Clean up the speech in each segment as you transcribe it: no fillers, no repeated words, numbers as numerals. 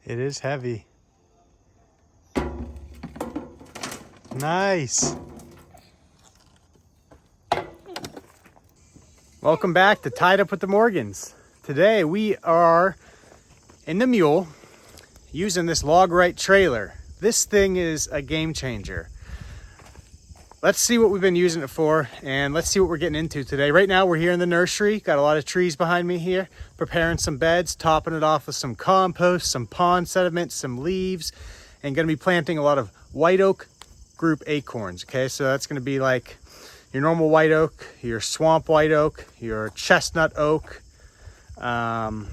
It is heavy. Nice. Welcome back to Tied Up with the Morgans. Today we are in the mule using this log-right trailer. This thing is a game changer. Let's see what we've been using it for, and let's see what we're getting into today. Right now we're here in the nursery. Got a lot of trees behind me here, preparing some beds, topping it off with some compost, some pond sediment, some leaves, and gonna be planting a lot of white oak group acorns. Okay, so that's gonna be like your normal white oak, your swamp white oak, your chestnut oak, the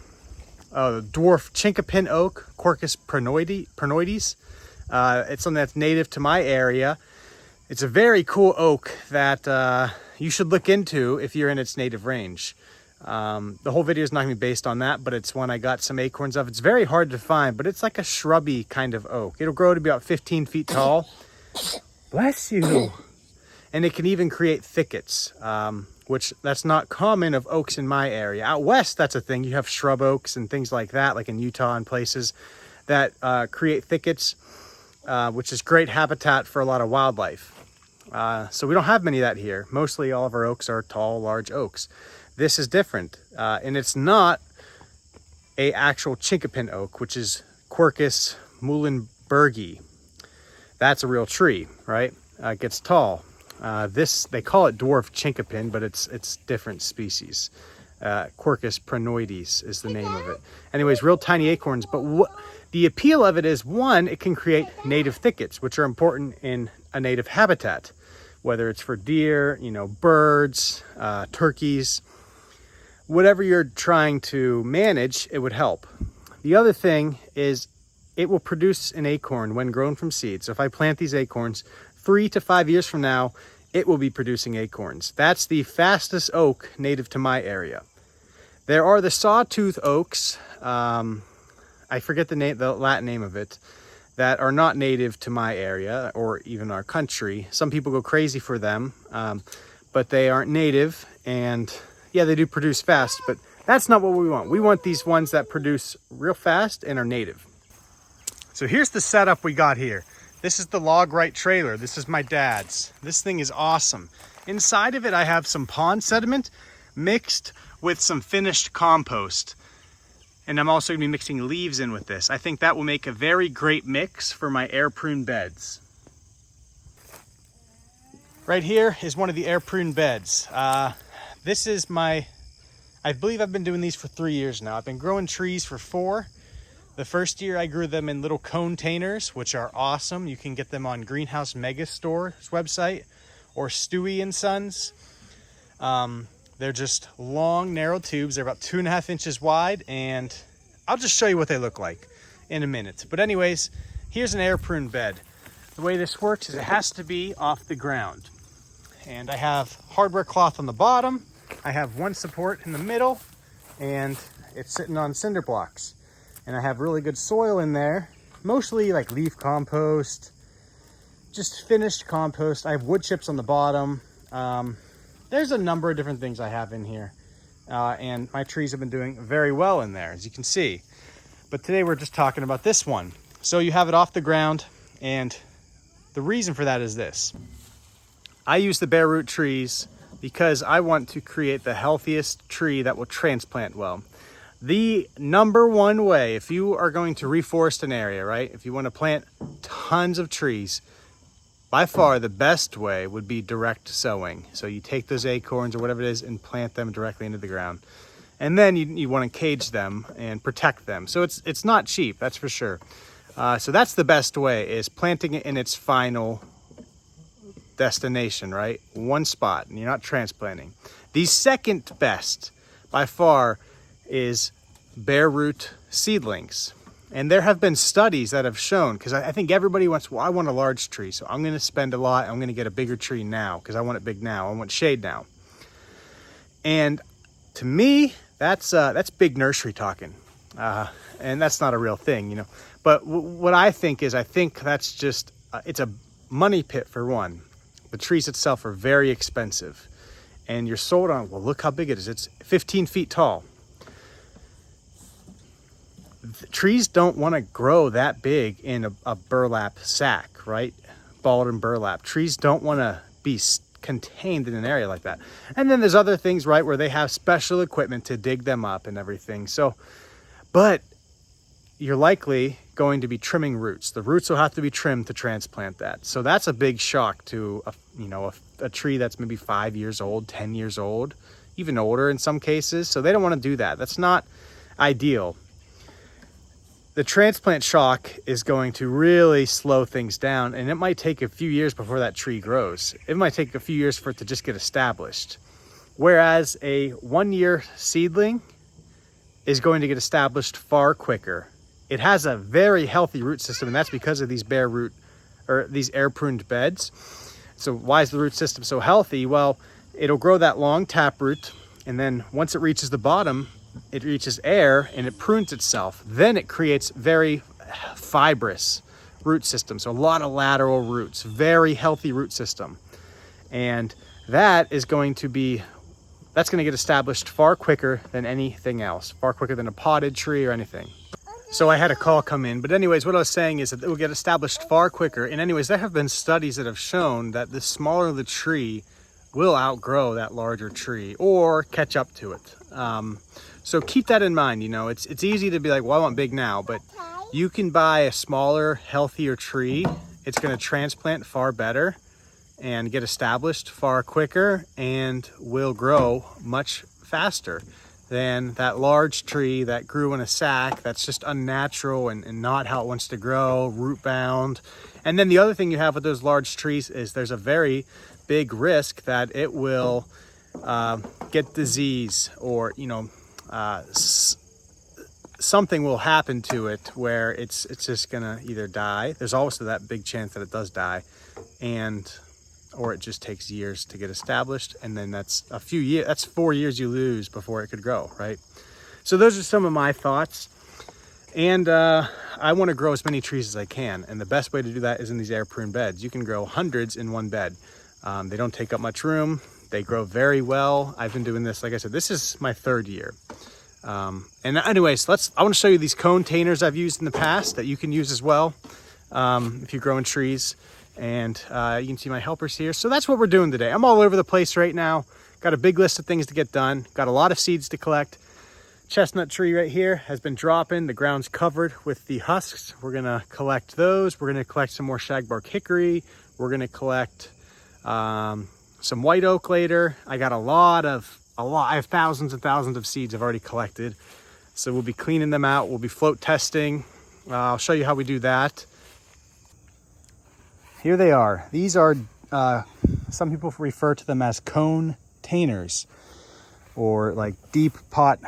dwarf chinkapin oak, Quercus pruneides. It's something that's native to my area. It's a very cool oak that you should look into if you're in its native range. The whole video is not going to be based on that, but it's one I got some acorns of. It's very hard to find, but it's like a shrubby kind of oak. It'll grow to be about 15 feet tall. Bless you. And it can even create thickets, which that's not common of oaks in my area. Out west, that's a thing. You have shrub oaks and things like that, like in Utah and places that create thickets, which is great habitat for a lot of wildlife. So we don't have many of that here. Mostly all of our oaks are tall, large oaks. This is different, and it's not a actual chinkapin oak, which is Quercus muhlenbergii. That's a real tree, right? It gets tall. This, they call it dwarf chinkapin, but it's different species. Quercus pruneides is the name of it. Anyways, real tiny acorns, but the appeal of it is, one, it can create native thickets, which are important in a native habitat, whether it's for deer, birds, turkeys, whatever you're trying to manage, it would help. The other thing is it will produce an acorn when grown from seed. So if I plant these acorns, 3 to 5 years from now, it will be producing acorns. That's the fastest oak native to my area. There are the sawtooth oaks, I forget the Latin name of it, that are not native to my area or even our country. Some people go crazy for them, but they aren't native, and yeah, they do produce fast, but that's not what we want. We want these ones that produce real fast and are native. So here's the setup we got here. This is the log-right trailer. This is my dad's. This thing is awesome. Inside of it, I have some pond sediment mixed with some finished compost. And I'm also gonna be mixing leaves in with this. I think that will make a very great mix for my air prune beds. Right here is one of the air prune beds. This is I believe I've been doing these for 3 years now. I've been growing trees for 4. The first year I grew them in little containers, which are awesome. You can get them on Greenhouse Megastore's website or Stewie and Sons. They're just long, narrow tubes. They're about 2.5 inches wide, and I'll just show you what they look like in a minute. But anyways, here's an air prune bed. The way this works is it has to be off the ground. And I have hardware cloth on the bottom. I have one support in the middle, and it's sitting on cinder blocks. And I have really good soil in there, mostly like leaf compost, just finished compost. I have wood chips on the bottom. There's a number of different things I have in here, and my trees have been doing very well in there, as you can see. But today we're just talking about this one. So you have it off the ground, and the reason for that is this. I use the bare root trees because I want to create the healthiest tree that will transplant well. The number one way, if you are going to reforest an area, right? If you want to plant tons of trees, by far the best way would be direct sowing. So you take those acorns or whatever it is and plant them directly into the ground. And then you want to cage them and protect them. So it's not cheap, that's for sure. So that's the best way, is planting it in its final destination, right? One spot, and you're not transplanting. The second best by far is bare root seedlings. And there have been studies that have shown, because I think everybody wants, well, I want a large tree, so I'm going to spend a lot. I'm going to get a bigger tree now because I want it big now. I want shade now. And to me, that's big nursery talking. And that's not a real thing, But what I think is, that's just, it's a money pit for one. The trees itself are very expensive. And you're sold on, well, look how big it is. It's 15 feet tall. trees don't want to grow that big in a burlap sack, right? Balled and burlap. Trees don't want to be contained in an area like that. And then there's other things, right, where they have special equipment to dig them up and everything. So, but you're likely going to be trimming roots. The roots will have to be trimmed to transplant that. So that's a big shock to a tree that's maybe 5 years old, 10 years old, even older in some cases. So they don't want to do that. That's not ideal. The transplant shock is going to really slow things down, and it might take a few years before that tree grows. It might take a few years for it to just get established. Whereas a 1-year seedling is going to get established far quicker. It has a very healthy root system, and that's because of these these air pruned beds. So why is the root system so healthy? Well, it'll grow that long taproot, and then once it reaches the bottom, it reaches air and it prunes itself. Then it creates very fibrous root system. So a lot of lateral roots, very healthy root system. And that's going to get established far quicker than anything else, far quicker than a potted tree or anything. So I had a call come in, but anyways, what I was saying is that it will get established far quicker. And anyways, there have been studies that have shown that the smaller the tree will outgrow that larger tree or catch up to it. So keep that in mind. It's easy to be like, well, I want big now, but you can buy a smaller, healthier tree. It's going to transplant far better and get established far quicker and will grow much faster than that large tree that grew in a sack that's just unnatural and not how it wants to grow, root bound. And then the other thing you have with those large trees is there's a very big risk that it will get disease, or something will happen to it where it's just gonna either die. There's also that big chance that it does die, or it just takes years to get established, and then that's a few years. That's 4 years you lose before it could grow, right? So those are some of my thoughts, and I want to grow as many trees as I can, and the best way to do that is in these air prune beds. You can grow hundreds in one bed. They don't take up much room. They grow very well. I've been doing this, like I said, this is my 3rd year. And anyways, I want to show you these containers I've used in the past that you can use as well if you're growing trees. And you can see my helpers here. So that's what we're doing today. I'm all over the place right now. Got a big list of things to get done. Got a lot of seeds to collect. Chestnut tree right here has been dropping. The ground's covered with the husks. We're gonna collect those. We're gonna collect some more shagbark hickory. We're gonna collect some white oak later. I got a lot. I have thousands and thousands of seeds I've already collected. So we'll be cleaning them out. We'll be float testing. I'll show you how we do that. Here they are. These are, some people refer to them as containers, or like deep pot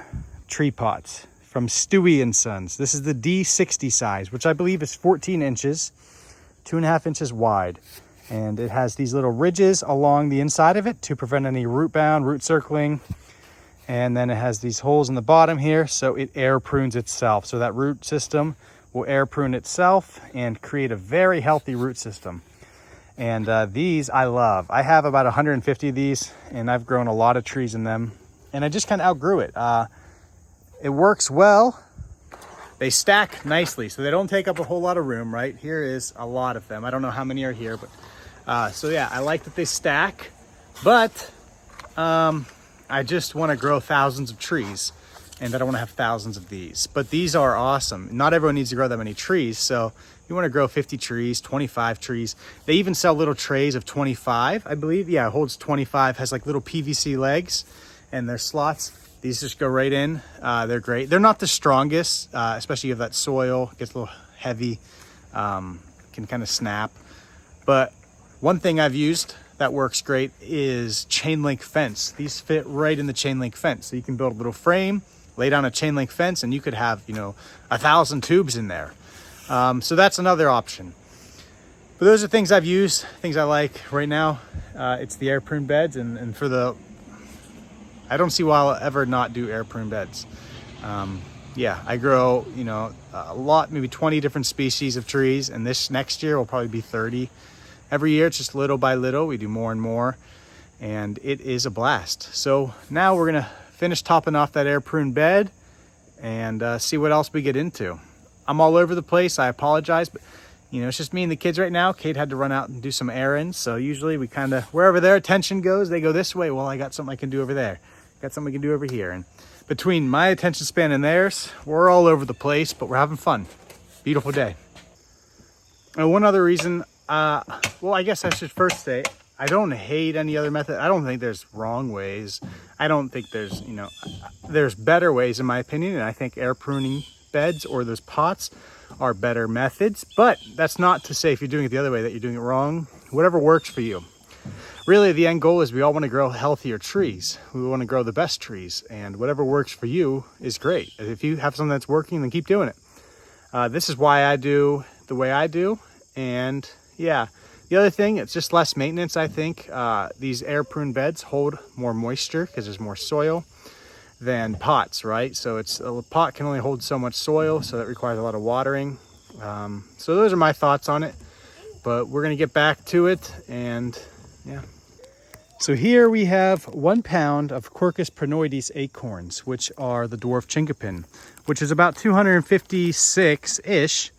tree pots from Stewie & Sons. This is the D60 size, which I believe is 14 inches, 2.5 inches wide. And it has these little ridges along the inside of it to prevent any root circling. And then it has these holes in the bottom here, so it air prunes itself. So that root system will air prune itself and create a very healthy root system. And these I love. I have about 150 of these, and I've grown a lot of trees in them. And I just kind of outgrew it. It works well. They stack nicely, so they don't take up a whole lot of room, right? Here is a lot of them. I don't know how many are here, but so yeah, I like that they stack, but I just want to grow thousands of trees, and I don't want to have thousands of these. But these are awesome. Not everyone needs to grow that many trees, so you want to grow 50 trees, 25 trees. They even sell little trays of 25, I believe. Yeah, it holds 25, has like little PVC legs, and their slots. These just go right in. They're great. They're not the strongest, especially if that soil gets a little heavy, can kind of snap. But one thing I've used that works great is chain link fence. These fit right in the chain link fence. So you can build a little frame, lay down a chain link fence, and you could have, 1,000 tubes in there. So that's another option. But those are things I've used, things I like right now. It's the air prune beds, and for the, I don't see why I'll ever not do air prune beds. Yeah, I grow, a lot, maybe 20 different species of trees, and this next year will probably be 30. Every year, it's just little by little, we do more and more, and it is a blast. So now we're gonna finish topping off that air prune bed, and see what else we get into. I'm all over the place. I apologize, but it's just me and the kids right now. Kate had to run out and do some errands. So usually we kind of, wherever their attention goes, they go this way. Well, I got something I can do over there. Got something we can do over here. And between my attention span and theirs, we're all over the place, but we're having fun. Beautiful day. And one other reason, well, I guess I should first say, I don't hate any other method. I don't think there's wrong ways. I don't think there's, there's better ways in my opinion. And I think air pruning beds or those pots are better methods, but that's not to say if you're doing it the other way that you're doing it wrong. Whatever works for you. Really, the end goal is we all want to grow healthier trees. We want to grow the best trees, and whatever works for you is great. If you have something that's working, then keep doing it. This is why I do the way I do, and yeah. The other thing, it's just less maintenance, I think. These air prune beds hold more moisture because there's more soil than pots, right? So a pot can only hold so much soil, so that requires a lot of watering. So those are my thoughts on it, but we're gonna get back to it, and yeah. So here we have 1 pound of Quercus prunus acorns, which are the dwarf chinkapin, which is about 256-ish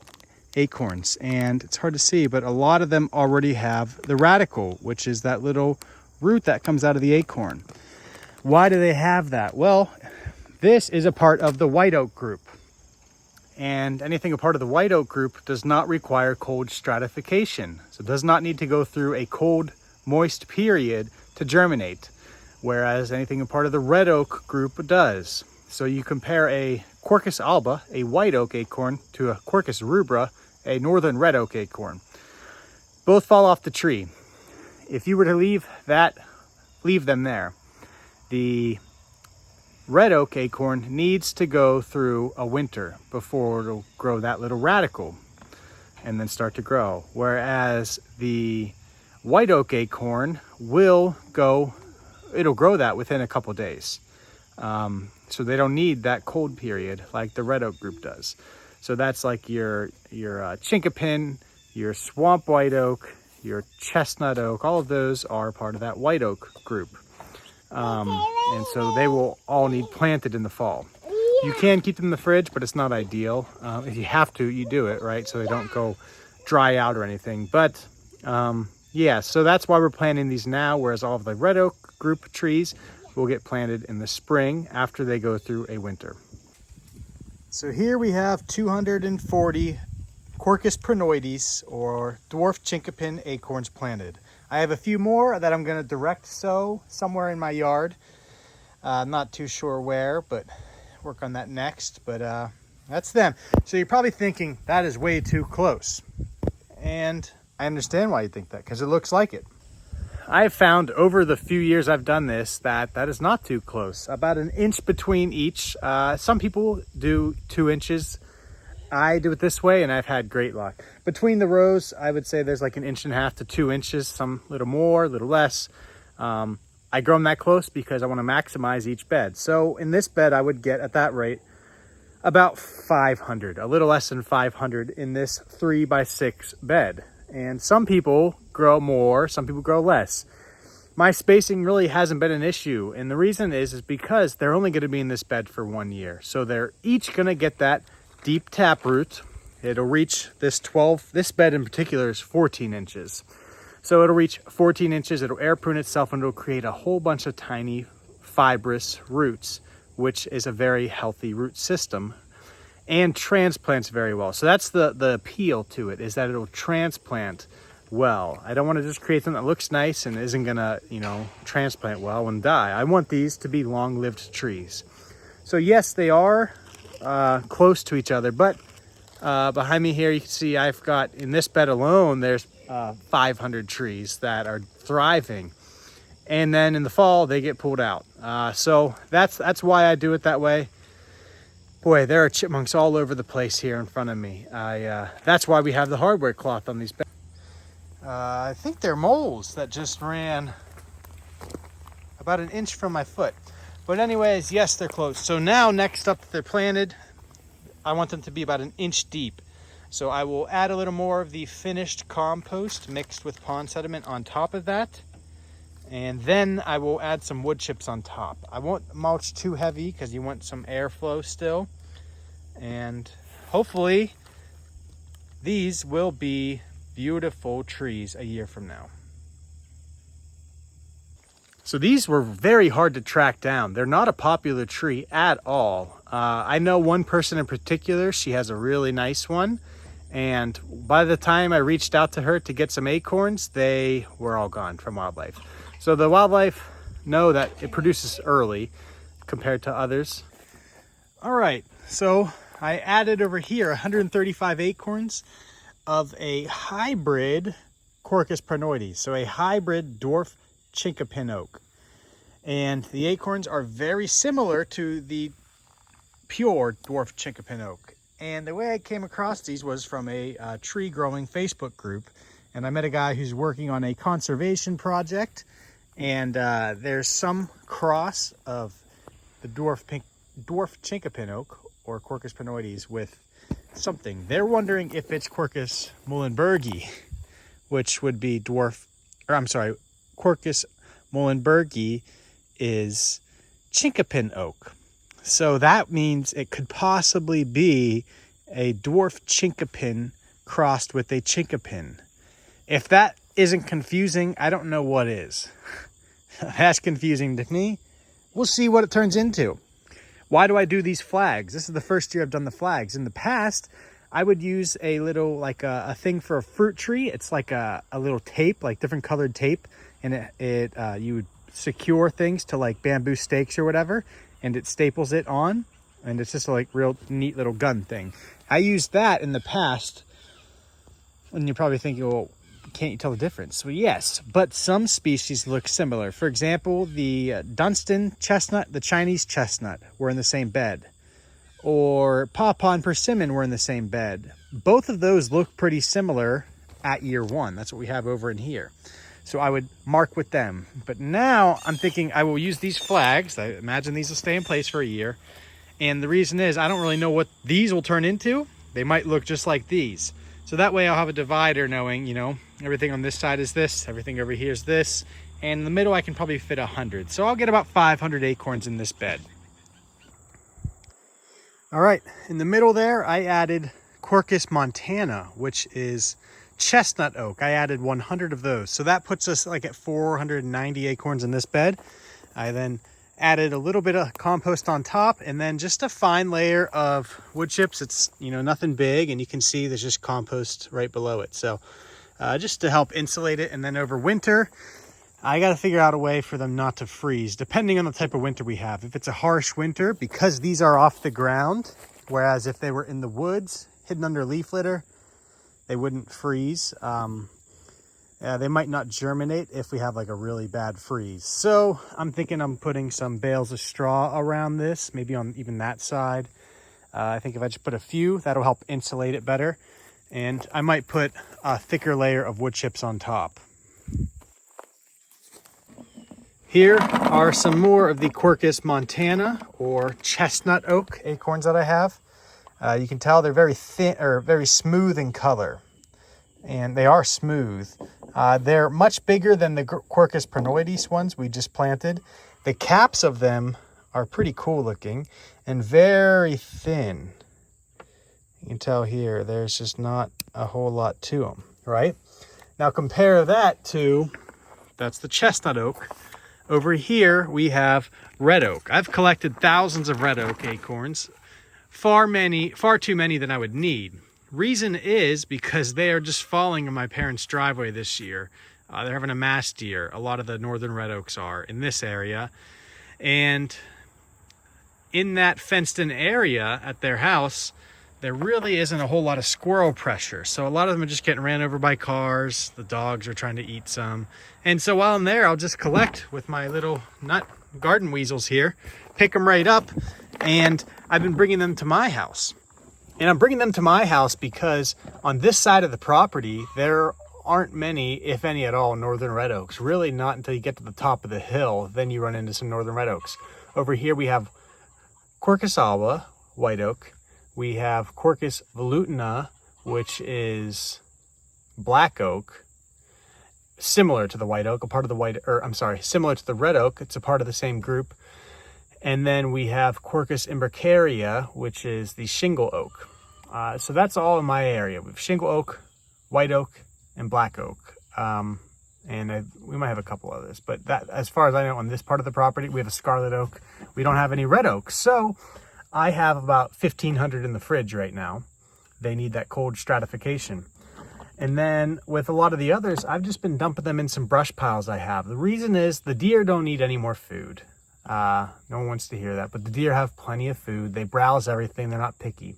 acorns. And it's hard to see, but a lot of them already have the radicle, which is that little root that comes out of the acorn. Why do they have that? Well, this is a part of the white oak group. And anything a part of the white oak group does not require cold stratification. So it does not need to go through a cold, moist period to germinate. Whereas anything a part of the red oak group does. So you compare a Quercus alba, a white oak acorn, to a Quercus rubra, a northern red oak acorn. Both fall off the tree. If you were to leave them there, the red oak acorn needs to go through a winter before it'll grow that little radicle and then start to grow. Whereas the white oak acorn it'll grow that within a couple days. So they don't need that cold period like the red oak group does. So that's like your chinkapin, your swamp white oak, your chestnut oak, all of those are part of that white oak group. And so they will all need planted in the fall. You can keep them in the fridge, but it's not ideal. If you have to, you do it, right? So they don't go dry out or anything. But yeah, so that's why we're planting these now, whereas all of the red oak group trees will get planted in the spring after they go through a winter. So here we have 240 Quercus prunus or dwarf chinkapin acorns planted. I have a few more that I'm going to direct sow somewhere in my yard. I'm not too sure where, but work on that next. But that's them. So you're probably thinking that is way too close. And I understand why you think that, because it looks like it. I have found over the few years I've done this that is not too close. About an inch between each. Some people do 2 inches. I do it this way, and I've had great luck. Between the rows, I would say there's like 1.5 inches to 2 inches, some little more, a little less. I grow them that close because I want to maximize each bed. So in this bed, I would get at that rate about 500, a little less than 500 in this 3x6 bed. And some people grow more, some people grow less. My spacing really hasn't been an issue. And the reason is because they're only going to be in this bed for 1 year. So they're each going to get that deep taproot. It'll reach this bed in particular is 14 inches. So it'll reach 14 inches, it'll air prune itself, and it'll create a whole bunch of tiny fibrous roots, which is a very healthy root system and transplants very well. So that's the appeal to it, is that it'll transplant well. I don't want to just create something that looks nice and isn't gonna, transplant well and die. I want these to be long-lived trees. So yes, they are close to each other, but behind me here you can see I've got, in this bed alone, there's 500 trees that are thriving, and then in the fall they get pulled out. So that's why I do it that way. Boy, there are chipmunks all over the place here in front of me. That's why we have the hardware cloth on these beds. I think they're moles that just ran about 1 inch from my foot. But anyways, yes, they're close. So now next up, they're planted. I want them to be about 1 inch deep. So I will add a little more of the finished compost mixed with pond sediment on top of that. And then I will add some wood chips on top. I won't mulch too heavy because you want some airflow still. And hopefully these will be beautiful trees a year from now. So these were very hard to track down. They're not a popular tree at all. I know one person in particular, she has a really nice one. And by the time I reached out to her to get some acorns, they were all gone from wildlife. So the wildlife know that it produces early compared to others. All right, so I added over here 135 acorns of a hybrid Quercus pranoides, so a hybrid dwarf chinkapin oak. And the acorns are very similar to the pure dwarf chinkapin oak. And the way I came across these was from a tree growing Facebook group. And I met a guy who's working on a conservation project. And there's some cross of the dwarf chinkapin oak or Quercus pranoides with something. They're wondering if it's Quercus muhlenbergii, which would be Quercus muhlenbergii is chinkapin oak. So that means it could possibly be a dwarf chinkapin crossed with a chinkapin. If that isn't confusing, I don't know what is. That's confusing to me. We'll see what it turns into. Why do I do these flags? This is the first year I've done the flags. In the past, I would use a little, like a thing for a fruit tree. It's like a little tape, like different colored tape. And you would secure things to like bamboo stakes or whatever. And it staples it on. And it's just a like real neat little gun thing. I used that in the past. And you're probably thinking, well, can't you tell the difference? Well, yes, but some species look similar. For example, the Dunstan chestnut, the Chinese chestnut were in the same bed. Or pawpaw and persimmon were in the same bed. Both of those look pretty similar at year one. That's what we have over in here. So I would mark with them. But now I'm thinking I will use these flags. I imagine these will stay in place for a year. And the reason is I don't really know what these will turn into. They might look just like these. So that way I'll have a divider knowing, you know, everything on this side is this, everything over here is this. And in the middle I can probably fit 100. So I'll get about 500 acorns in this bed. All right, in the middle there I added Quercus montana, which is chestnut oak. I added 100 of those. So that puts us like at 490 acorns in this bed. I then added a little bit of compost on top and then just a fine layer of wood chips. It's, you know, nothing big, and you can see there's just compost right below it. So just to help insulate it. And then over winter, I got to figure out a way for them not to freeze, depending on the type of winter we have. If it's a harsh winter, because these are off the ground, whereas if they were in the woods, hidden under leaf litter, they wouldn't freeze. They might not germinate if we have like a really bad freeze. So I'm thinking I'm putting some bales of straw around this, maybe on even that side. I think if I just put a few, that'll help insulate it better. And I might put a thicker layer of wood chips on top. Here are some more of the Quercus montana or chestnut oak acorns that I have. You can tell they're very thin or very smooth in color. And they are smooth. They're much bigger than the Quercus pranoides ones we just planted. The caps of them are pretty cool looking and very thin. You can tell here, there's just not a whole lot to them, right? Now compare that to, that's the chestnut oak. Over here, we have red oak. I've collected thousands of red oak acorns, far too many than I would need. Reason is because they are just falling in my parents' driveway this year. They're having a mast year. A lot of the northern red oaks are in this area. And in that fenced-in area at their house, there really isn't a whole lot of squirrel pressure. So a lot of them are just getting ran over by cars. The dogs are trying to eat some. And so while I'm there, I'll just collect with my little nut garden weasels here, pick them right up, and I've been bringing them to my house. And I'm bringing them to my house because on this side of the property, there aren't many, if any at all, northern red oaks. Really not until you get to the top of the hill, then you run into some northern red oaks. Over here we have Quercus alba, white oak. We have Quercus velutina, which is black oak, similar to the white oak, similar to the red oak. It's a part of the same group. And then we have Quercus imbricaria, which is the shingle oak. So that's all in my area. We have shingle oak, white oak, and black oak. We might have a couple others, but that, as far as I know, on this part of the property, we have a scarlet oak. We don't have any red oak. So I have about 1,500 in the fridge right now. They need that cold stratification. And then with a lot of the others, I've just been dumping them in some brush piles I have. The reason is the deer don't need any more food. No one wants to hear that, but the deer have plenty of food. They browse everything. They're not picky.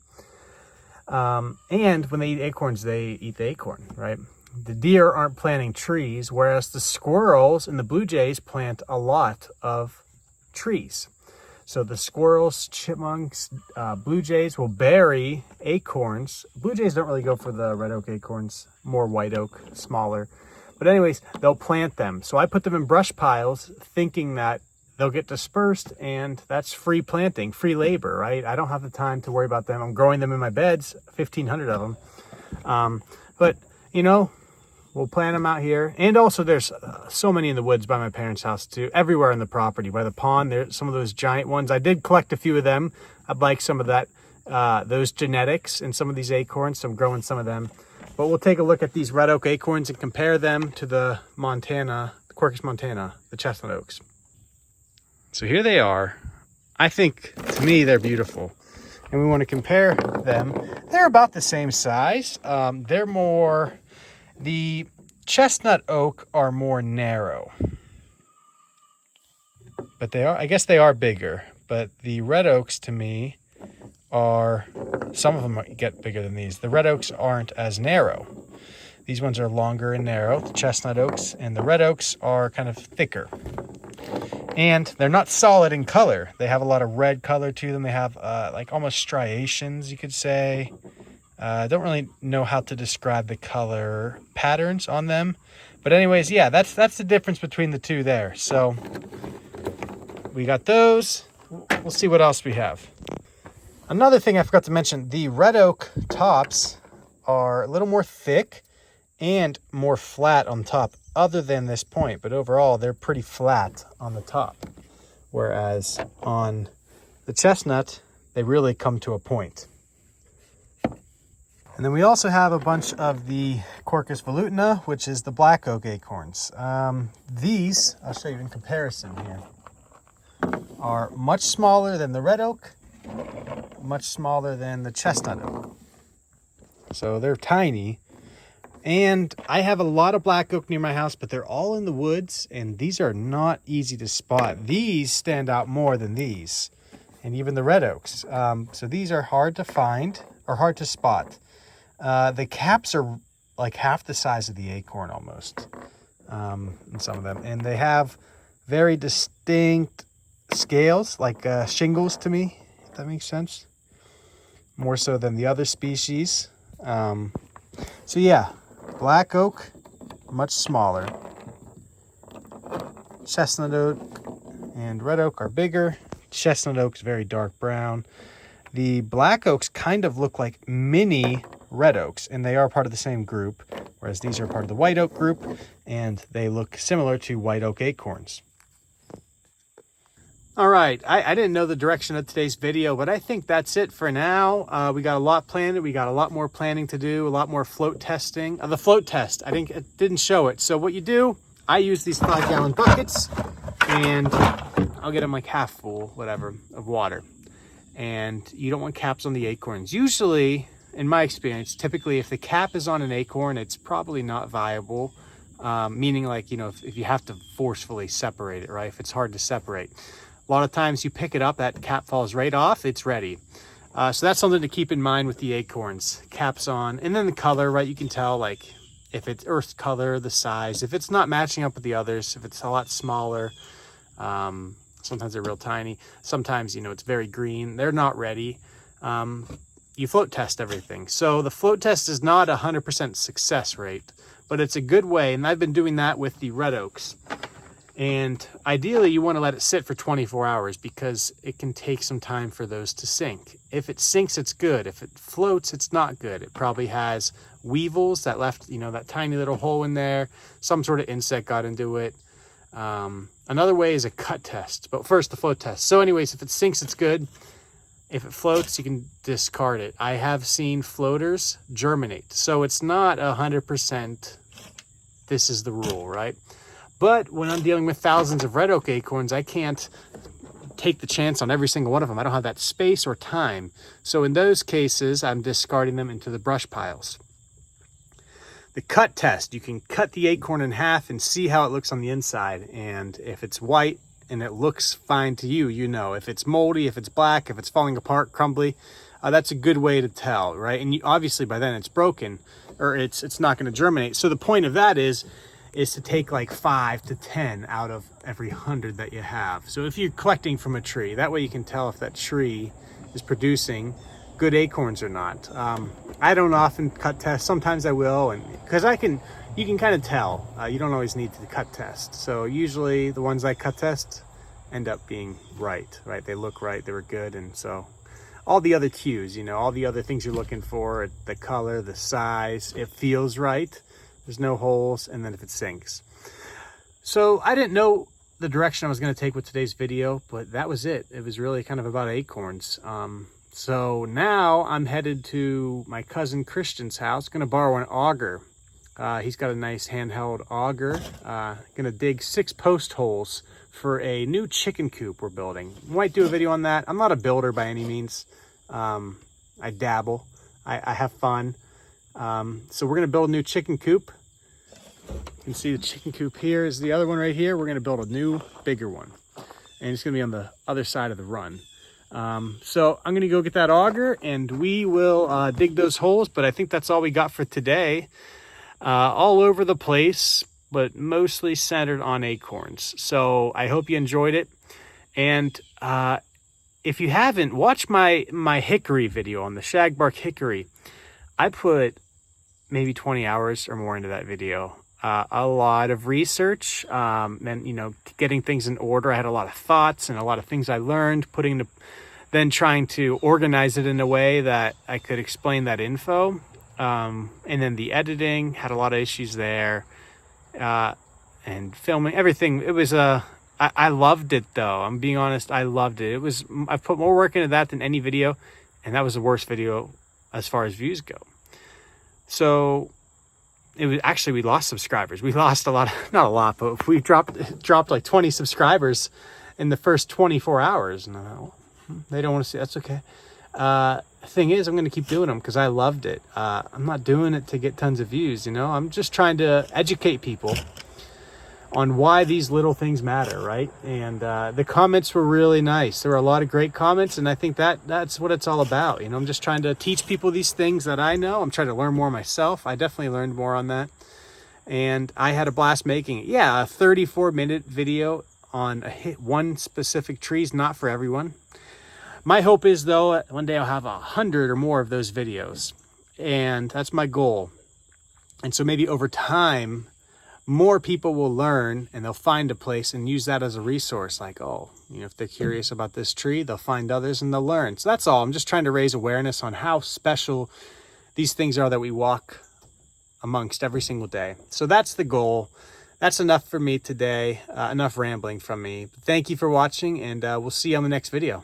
And when they eat acorns, they eat the acorn, right? The deer aren't planting trees, whereas the squirrels and the blue jays plant a lot of trees. So the squirrels, chipmunks, blue jays will bury acorns. Blue jays don't really go for the red oak acorns, more white oak, smaller. But anyways, they'll plant them. So I put them in brush piles thinking that they'll get dispersed, and that's free planting, free labor, right? I don't have the time to worry about them. I'm growing them in my beds, 1,500 of them. But, you know, we'll plant them out here. And also there's so many in the woods by my parents' house too, everywhere in the property. By the pond, there's some of those giant ones. I did collect a few of them. I'd like some of that, those genetics and some of these acorns, so I'm growing some of them. But we'll take a look at these red oak acorns and compare them to the Quercus montana, the chestnut oaks. So here they are. I think, to me, they're beautiful. And we want to compare them. They're about the same size. The chestnut oak are more narrow. But I guess they are bigger. But the red oaks, to me, some of them get bigger than these. The red oaks aren't as narrow. These ones are longer and narrow, the chestnut oaks, and the red oaks are kind of thicker. And they're not solid in color. They have a lot of red color to them. They have like almost striations, you could say. I don't really know how to describe the color patterns on them. But anyways, yeah, that's the difference between the two there. So we got those. We'll see what else we have. Another thing I forgot to mention, the red oak tops are a little more thick and more flat on top, other than this point, but overall they're pretty flat on the top, whereas on the chestnut they really come to a point. And then we also have a bunch of the Quercus velutina, which is the black oak acorns. These, I'll show you in comparison here, are much smaller than the red oak, much smaller than the chestnut oak. So they're tiny. And I have a lot of black oak near my house, but they're all in the woods, and these are not easy to spot. These stand out more than these, and even the red oaks. So these are hard to find, or hard to spot. The caps are like half the size of the acorn almost, in some of them. And they have very distinct scales, like shingles to me, if that makes sense. More so than the other species. So yeah. Black oak, much smaller. Chestnut oak and red oak are bigger. Chestnut oak is very dark brown. The black oaks kind of look like mini red oaks, and they are part of the same group, whereas these are part of the white oak group, and they look similar to white oak acorns. All right, I didn't know the direction of today's video, but I think that's it for now. We got a lot planned. We got a lot more planning to do, a lot more float testing. The float test, I didn't show it. So what you do, I use these 5-gallon buckets, and I'll get them like half full, whatever, of water. And you don't want caps on the acorns. Usually, in my experience, typically if the cap is on an acorn, it's probably not viable. Meaning like, you know, if you have to forcefully separate it, right? If it's hard to separate. A lot of times you pick it up, that cap falls right off, it's ready. So that's something to keep in mind with the acorns. Caps on, and then the color, right? You can tell like if it's earth color, the size, if it's not matching up with the others, if it's a lot smaller, sometimes they're real tiny. Sometimes, you know, it's very green, they're not ready. You float test everything. So the float test is not 100% success rate, but it's a good way. And I've been doing that with the red oaks. And ideally you want to let it sit for 24 hours because it can take some time for those to sink. If it sinks, it's good. If it floats, it's not good. It probably has weevils that left, you know, that tiny little hole in there. Some sort of insect got into it. Another way is a cut test, but first the float test. So anyways, if it sinks, it's good. If it floats, you can discard it. I have seen floaters germinate, so it's not 100% this is the rule, right? But when I'm dealing with thousands of red oak acorns, I can't take the chance on every single one of them. I don't have that space or time. So in those cases, I'm discarding them into the brush piles. The cut test, you can cut the acorn in half and see how it looks on the inside. And if it's white and it looks fine to you, you know. If it's moldy, if it's black, if it's falling apart, crumbly, that's a good way to tell, right? And obviously by then it's broken, or it's not going to germinate. So the point of that is to take like 5 to 10 out of every 100 that you have. So if you're collecting from a tree, that way you can tell if that tree is producing good acorns or not. I don't often cut test. Sometimes I will, and because you can kind of tell. You don't always need to cut test. So usually the ones I cut test end up being right? They look right, they were good, and so all the other cues, all the other things you're looking for, the color, the size, it feels right, there's no holes, and then if it sinks. So I didn't know the direction I was going to take with today's video, but that was it. It was really kind of about acorns. So now I'm headed to my cousin Christian's house, going to borrow an auger. He's got a nice handheld auger. Going to dig 6 post holes for a new chicken coop we're building. Might do a video on that. I'm not a builder by any means. I dabble. I have fun. So we're going to build a new chicken coop. You can see the chicken coop here is the other one right here. We're going to build a new, bigger one. And it's going to be on the other side of the run. So I'm going to go get that auger and we will dig those holes. But I think that's all we got for today. All over the place, but mostly centered on acorns. So I hope you enjoyed it. And if you haven't, watch my hickory video on the shagbark hickory. I put maybe 20 hours or more into that video. A lot of research and, getting things in order. I had a lot of thoughts and a lot of things I learned, then trying to organize it in a way that I could explain that info. And then the editing, had a lot of issues there, and filming, everything. It was, I loved it though. I'm being honest. I loved it. I've put more work into that than any video, and that was the worst video as far as views go. So it was actually, we lost subscribers. We lost a lot, not a lot, but we dropped like 20 subscribers in the first 24 hours. And I thought, well, they don't want to see, that's okay. Thing is, I'm going to keep doing them because I loved it. I'm not doing it to get tons of views, I'm just trying to educate people on why these little things matter, right? And the comments were really nice. There were a lot of great comments, and I think that's what it's all about. I'm just trying to teach people these things that I know. I'm trying to learn more myself. I definitely learned more on that, and I had a blast making it. Yeah, a 34-minute video on one specific tree is not for everyone. My hope is, though, one day I'll have 100 or more of those videos, and that's my goal. And so maybe over time, more people will learn, and they'll find a place and use that as a resource. Like, if they're curious about this tree, they'll find others and they'll learn. So that's all. I'm just trying to raise awareness on how special these things are that we walk amongst every single day. So that's the goal. That's enough for me today. Enough rambling from me. Thank you for watching, and we'll see you on the next video.